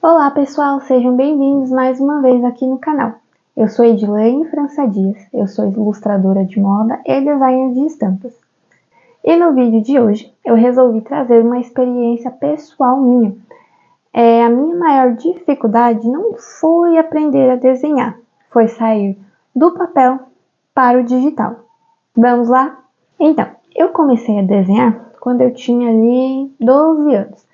Olá pessoal, sejam bem-vindos mais uma vez aqui no canal. Eu sou Edilene França Dias, eu sou ilustradora de moda e designer de estampas. E no vídeo de hoje eu resolvi trazer uma experiência pessoal minha. A minha maior dificuldade não foi aprender a desenhar, foi sair do papel para o digital. Vamos lá? Então, eu comecei a desenhar quando eu tinha ali 12 anos.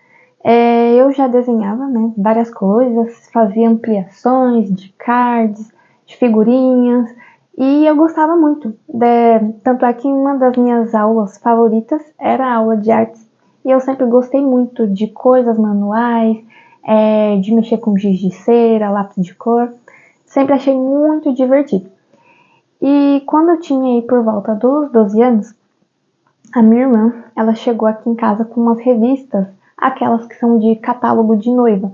Eu já desenhava, né, várias coisas, fazia ampliações de cards, de figurinhas, e eu gostava muito. Tanto é que uma das minhas aulas favoritas era a aula de artes, e eu sempre gostei muito de coisas manuais, de mexer com giz de cera, lápis de cor, sempre achei muito divertido. E quando eu tinha aí por volta dos 12 anos, a minha irmã, ela chegou aqui em casa com umas revistas, aquelas que são de catálogo de noiva.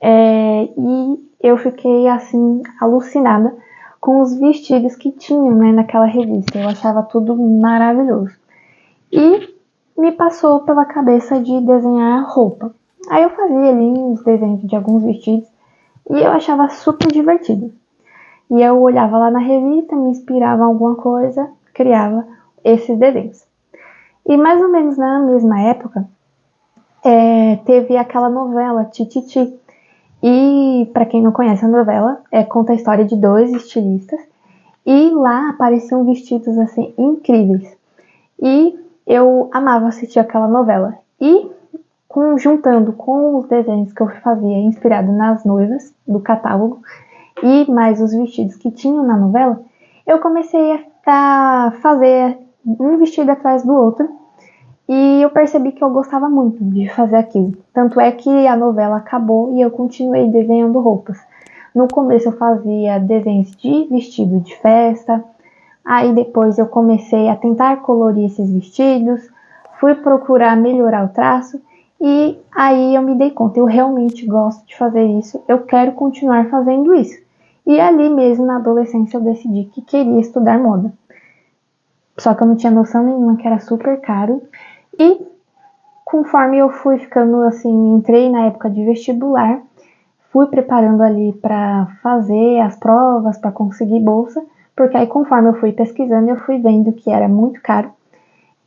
E eu fiquei assim, alucinada com os vestidos que tinham, né, naquela revista. Eu achava tudo maravilhoso. E me passou pela cabeça de desenhar roupa. Aí eu fazia ali uns desenhos de alguns vestidos e eu achava super divertido. E eu olhava lá na revista, me inspirava em alguma coisa, criava esses desenhos. E mais ou menos na mesma época, teve aquela novela Tititi. E para quem não conhece a novela, conta a história de dois estilistas. E lá apareciam vestidos assim incríveis. E eu amava assistir aquela novela. E juntando com os desenhos que eu fazia inspirado nas noivas do catálogo e mais os vestidos que tinham na novela, eu comecei a fazer um vestido atrás do outro. E eu percebi que eu gostava muito de fazer aquilo. Tanto é que a novela acabou e eu continuei desenhando roupas. No começo eu fazia desenhos de vestido de festa. Aí depois eu comecei a tentar colorir esses vestidos. Fui procurar melhorar o traço. E aí eu me dei conta, eu realmente gosto de fazer isso. Eu quero continuar fazendo isso. E ali mesmo na adolescência eu decidi que queria estudar moda. Só que eu não tinha noção nenhuma que era super caro. E conforme eu fui ficando assim, entrei na época de vestibular, fui preparando ali para fazer as provas, para conseguir bolsa, porque aí conforme eu fui pesquisando, eu fui vendo que era muito caro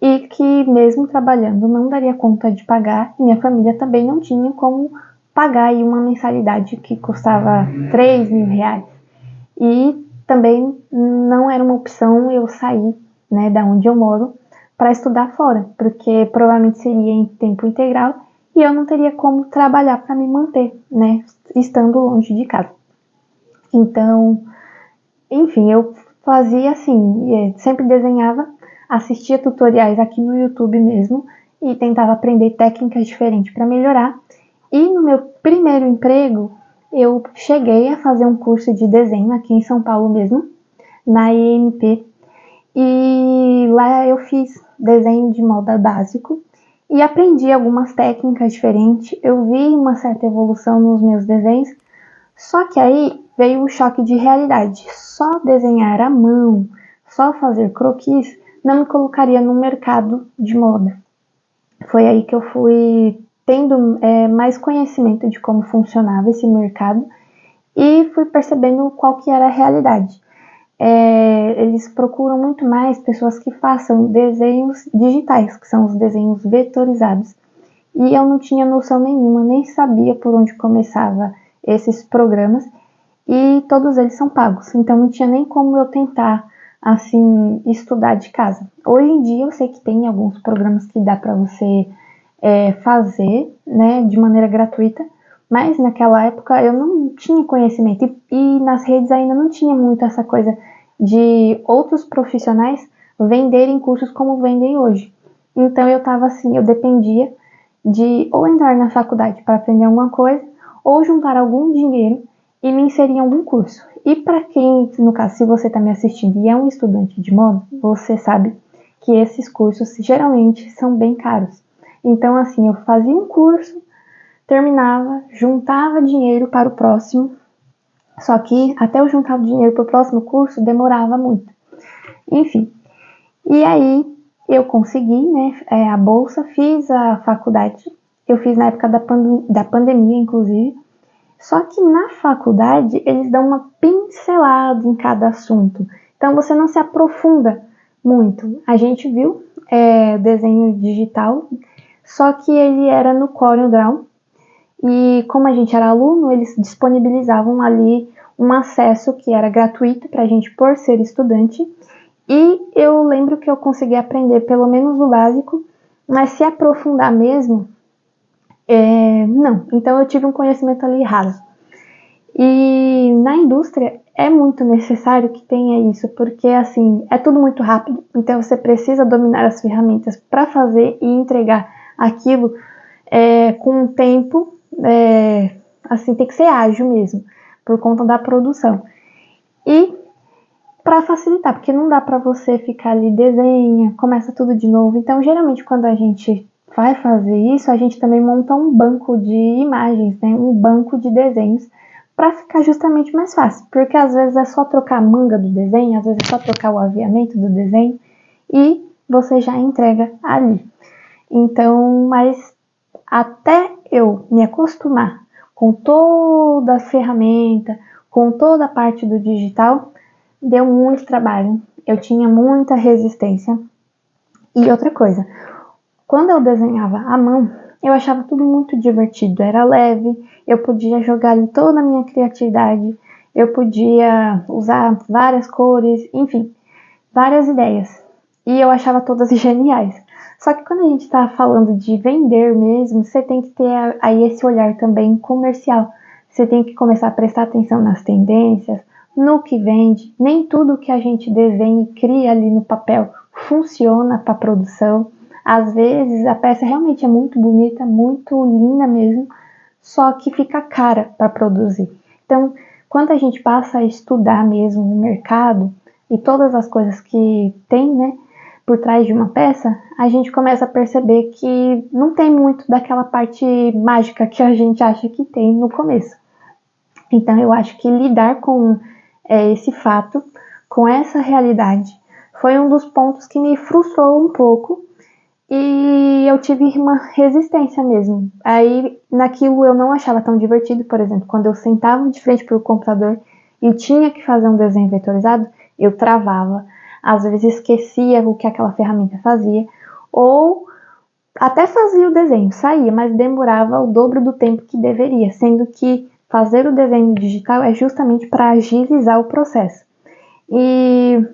e que mesmo trabalhando não daria conta de pagar, e minha família também não tinha como pagar aí uma mensalidade que custava R$ 3.000. E também não era uma opção eu sair, né, da onde eu moro, para estudar fora, porque provavelmente seria em tempo integral e eu não teria como trabalhar para me manter, né, estando longe de casa. Então, enfim, eu fazia assim, sempre desenhava, assistia tutoriais aqui no YouTube mesmo e tentava aprender técnicas diferentes para melhorar. E no meu primeiro emprego, eu cheguei a fazer um curso de desenho aqui em São Paulo mesmo, na EMP, e lá eu fiz desenho de moda básico e aprendi algumas técnicas diferentes. Eu vi uma certa evolução nos meus desenhos, só que aí veio o choque de realidade. Só desenhar à mão, só fazer croquis, não me colocaria no mercado de moda. Foi aí que eu fui tendo mais conhecimento de como funcionava esse mercado e fui percebendo qual que era a realidade. Eles procuram muito mais pessoas que façam desenhos digitais, que são os desenhos vetorizados. E eu não tinha noção nenhuma, nem sabia por onde começava esses programas, e todos eles são pagos, então não tinha nem como eu tentar assim estudar de casa. Hoje em dia eu sei que tem alguns programas que dá para você fazer, né, de maneira gratuita, mas naquela época eu não tinha conhecimento e nas redes ainda não tinha muito essa coisa de outros profissionais venderem cursos como vendem hoje. Então eu tava assim, eu dependia de ou entrar na faculdade para aprender alguma coisa ou juntar algum dinheiro e me inserir em algum curso. E para quem, no caso, se você está me assistindo e é um estudante de moda, você sabe que esses cursos geralmente são bem caros. Então assim, eu fazia um curso, terminava, juntava dinheiro para o próximo, só que até eu juntar o dinheiro para o próximo curso demorava muito. Enfim, e aí eu consegui, né, a bolsa, fiz a faculdade, eu fiz na época da pandemia, inclusive, Só que na faculdade eles dão uma pincelada em cada assunto, então você não se aprofunda muito. A gente viu desenho digital, só que ele era no CorelDRAW, e como a gente era aluno, eles disponibilizavam ali um acesso que era gratuito para a gente por ser estudante, e eu lembro que eu consegui aprender pelo menos o básico, mas se aprofundar mesmo, não. Então eu tive um conhecimento ali raso. E na indústria é muito necessário que tenha isso, porque assim, é tudo muito rápido, então você precisa dominar as ferramentas para fazer e entregar aquilo com um tempo, assim, tem que ser ágil mesmo, por conta da produção. E para facilitar, porque não dá para você ficar ali, desenha, começa tudo de novo. Então, geralmente, quando a gente vai fazer isso, a gente também monta um banco de imagens, né? Um banco de desenhos, para ficar justamente mais fácil. Porque às vezes é só trocar a manga do desenho, às vezes é só trocar o aviamento do desenho, e você já entrega ali. Então, mas até eu me acostumar com toda a ferramenta, com toda a parte do digital, deu muito trabalho. Eu tinha muita resistência. E outra coisa, quando eu desenhava à mão, eu achava tudo muito divertido, era leve, eu podia jogar ali toda a minha criatividade, eu podia usar várias cores, enfim, várias ideias. E eu achava todas geniais. Só que quando a gente está falando de vender mesmo, você tem que ter aí esse olhar também comercial. Você tem que começar a prestar atenção nas tendências, no que vende. Nem tudo que a gente desenha e cria ali no papel funciona para produção. Às vezes a peça realmente é muito bonita, muito linda mesmo, só que fica cara para produzir. Então, quando a gente passa a estudar mesmo o mercado e todas as coisas que tem, né, por trás de uma peça, a gente começa a perceber que não tem muito daquela parte mágica que a gente acha que tem no começo. Então, eu acho que lidar com esse fato, com essa realidade, foi um dos pontos que me frustrou um pouco, e eu tive uma resistência mesmo. Aí, naquilo eu não achava tão divertido, por exemplo, quando eu sentava de frente para o computador e tinha que fazer um desenho vetorizado, eu travava, às vezes esquecia o que aquela ferramenta fazia, ou até fazia o desenho, saía, mas demorava o dobro do tempo que deveria, sendo que fazer o desenho digital é justamente para agilizar o processo. E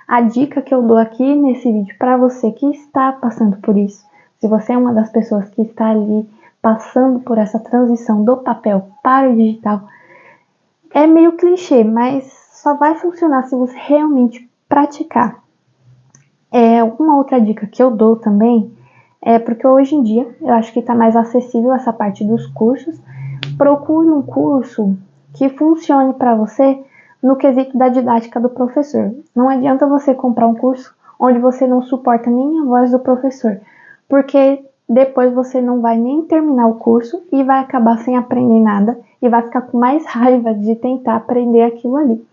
a dica que eu dou aqui nesse vídeo para você que está passando por isso, se você é uma das pessoas que está ali passando por essa transição do papel para o digital, é meio clichê, mas só vai funcionar se você realmente praticar. Uma outra dica que eu dou também porque hoje em dia eu acho que está mais acessível essa parte dos cursos. Procure um curso que funcione para você no quesito da didática do professor. Não adianta você comprar um curso onde você não suporta nem a voz do professor, porque depois você não vai nem terminar o curso e vai acabar sem aprender nada e vai ficar com mais raiva de tentar aprender aquilo ali.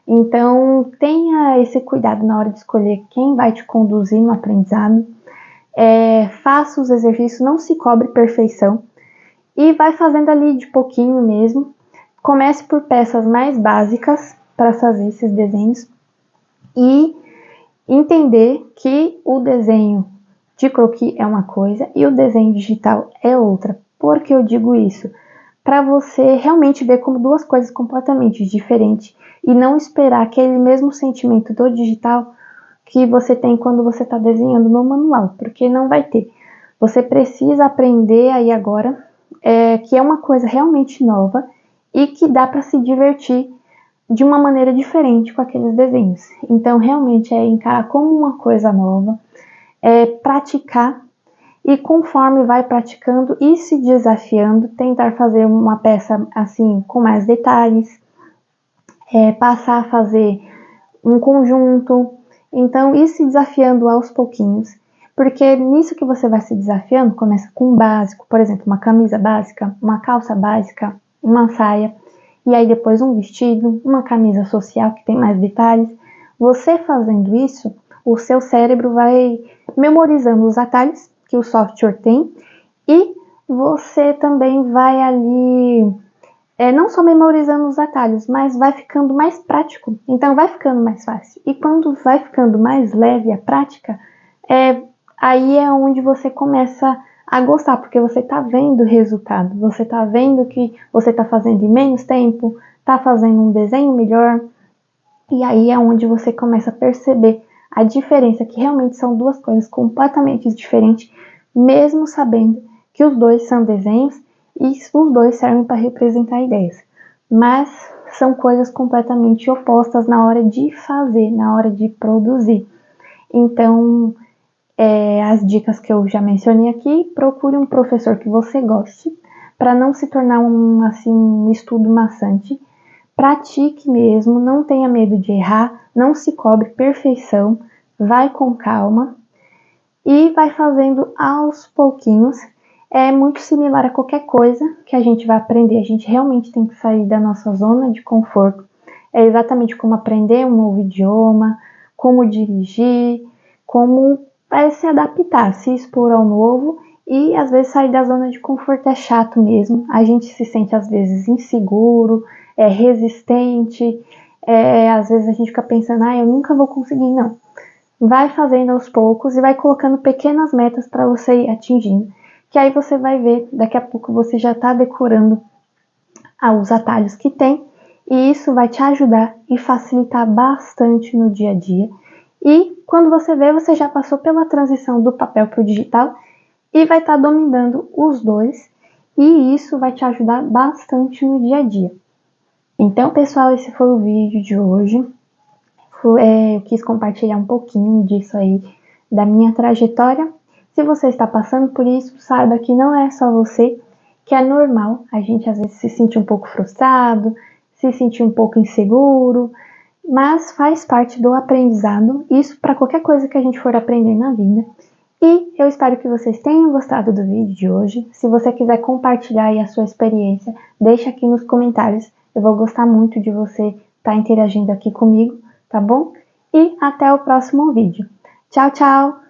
Então, tenha esse cuidado na hora de escolher quem vai te conduzir no aprendizado. Faça os exercícios, não se cobre perfeição e vai fazendo ali de pouquinho mesmo. Comece por peças mais básicas para fazer esses desenhos e entender que o desenho de croquis é uma coisa e o desenho digital é outra. Por que eu digo isso? Para você realmente ver como duas coisas completamente diferentes e não esperar aquele mesmo sentimento do digital que você tem quando você está desenhando no manual, porque não vai ter. Você precisa aprender aí agora que é uma coisa realmente nova e que dá para se divertir de uma maneira diferente com aqueles desenhos. Então, realmente é encarar como uma coisa nova, praticar e conforme vai praticando e se desafiando, tentar fazer uma peça assim com mais detalhes, passar a fazer um conjunto. Então, ir se desafiando aos pouquinhos, porque nisso que você vai se desafiando, começa com um básico, por exemplo, uma camisa básica, uma calça básica, uma saia, e aí depois um vestido, uma camisa social que tem mais detalhes. Você fazendo isso, o seu cérebro vai memorizando os atalhos que o software tem e você também vai ali não só memorizando os atalhos, mas vai ficando mais prático, então vai ficando mais fácil. E quando vai ficando mais leve a prática, aí é onde você começa a gostar, porque você está vendo o resultado, você está vendo que você está fazendo em menos tempo, está fazendo um desenho melhor, e aí é onde você começa a perceber a diferença, que realmente são duas coisas completamente diferentes, mesmo sabendo que os dois são desenhos e os dois servem para representar ideias, mas são coisas completamente opostas na hora de fazer, na hora de produzir. Então, as dicas que eu já mencionei aqui, procure um professor que você goste, para não se tornar um estudo maçante. Pratique mesmo, não tenha medo de errar, não se cobre perfeição, vai com calma e vai fazendo aos pouquinhos. É muito similar a qualquer coisa que a gente vai aprender, a gente realmente tem que sair da nossa zona de conforto. É exatamente como aprender um novo idioma, como dirigir, como se adaptar, se expor ao novo. E às vezes sair da zona de conforto é chato mesmo, a gente se sente às vezes inseguro, resistente, às vezes a gente fica pensando, eu nunca vou conseguir, não. Vai fazendo aos poucos e vai colocando pequenas metas para você ir atingindo, que aí você vai ver, daqui a pouco você já está decorando os atalhos que tem, e isso vai te ajudar e facilitar bastante no dia a dia. E quando você vê, você já passou pela transição do papel para o digital e vai estar dominando os dois, e isso vai te ajudar bastante no dia a dia. Então, pessoal, esse foi o vídeo de hoje. Eu quis compartilhar um pouquinho disso aí, da minha trajetória. Se você está passando por isso, saiba que não é só você, que é normal a gente às vezes se sentir um pouco frustrado, se sentir um pouco inseguro, mas faz parte do aprendizado, isso para qualquer coisa que a gente for aprender na vida. E eu espero que vocês tenham gostado do vídeo de hoje. Se você quiser compartilhar aí a sua experiência, deixa aqui nos comentários. Eu vou gostar muito de você estar interagindo aqui comigo, tá bom? E até o próximo vídeo. Tchau, tchau!